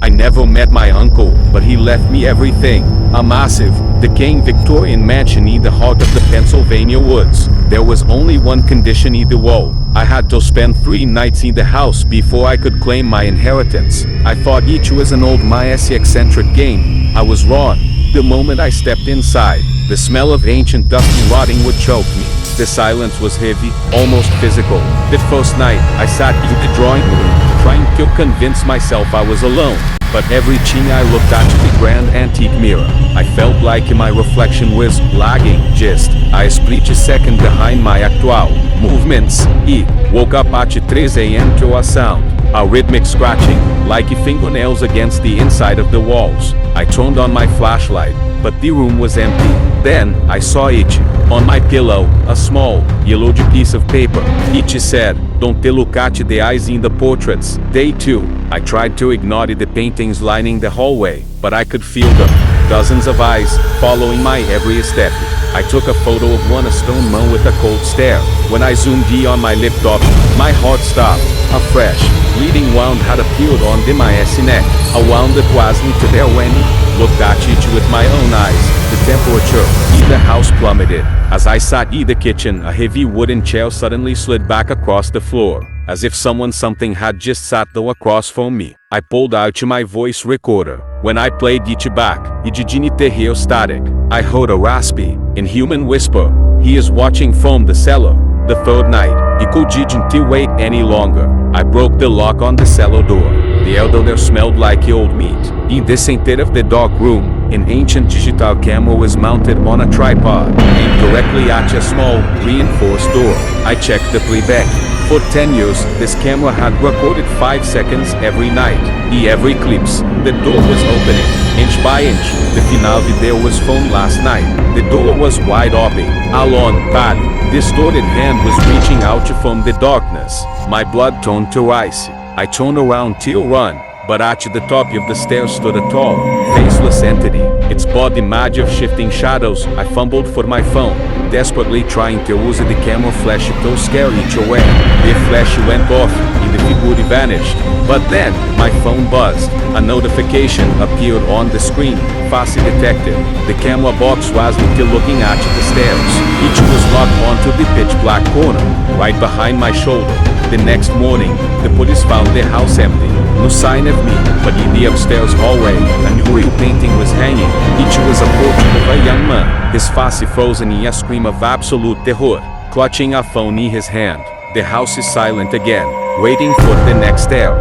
I never met my uncle, but he left me everything. A massive, decaying Victorian mansion in the heart of the Pennsylvania woods. There was only one condition in the wall. I had to spend 3 nights in the house before I could claim my inheritance. I thought each was an old Maesi eccentric game. I was wrong. The moment I stepped inside, the smell of ancient dusty rotting would choke me. The silence was heavy, almost physical. The first night, I sat in the drawing room, trying to convince myself I was alone. But every chin I looked at the grand antique mirror, I felt like my reflection was lagging just a split second behind my actual movements. E woke up at 3 a.m. to a sound, a rhythmic scratching, like fingernails against the inside of the walls. I turned on my flashlight, but the room was empty. Then, I saw it. On my pillow, a small, yellowed piece of paper. It said, "Don't look at the eyes in the portraits." Day 2. I tried to ignore the paintings lining the hallway, but I could feel them. Dozens of eyes, following my every step. I took a photo of one stone man with a cold stare. When I zoomed in on my laptop, my heart stopped. A fresh, bleeding wound had appeared on the Maesi neck. A wound that wasn't there when I looked at it with my own eyes. The temperature in the house plummeted. As I sat in the kitchen, a heavy wooden chair suddenly slid back across the floor, as if something had just sat there across from me. I pulled out my voice recorder. When I played it back, it didn't hear static. I heard a raspy, inhuman whisper. "He is watching from the cellar." The third night, it didn't wait any longer. I broke the lock on the cellar door. The air there smelled like old meat. In the center of the dark room, an ancient digital camera was mounted on a tripod, aimed directly at a small, reinforced door. I checked the playback. For 10 years, this camera had recorded 5 seconds every night. In every clips, the door was opening, inch by inch. The final video was filmed last night. The door was wide open. A long, pale, distorted hand was reaching out from the darkness. My blood turned to ice. I turned around to run, but at the top of the stairs stood a tall, faceless entity. Its body made of shifting shadows. I fumbled for my phone, desperately trying to use the camera flash to scare it away. The flash went off, and the figure vanished. But then, my phone buzzed. A notification appeared on the screen. Face detected. The camera box wasn't looking at the stairs. It was locked onto the pitch-black corner, right behind my shoulder. The next morning, the police found the house empty. No sign of me, but in the upstairs hallway, a new real painting was hanging. It was a portrait of a young man, his face frozen in a scream of absolute terror, clutching a phone in his hand. The house is silent again, waiting for the next stare.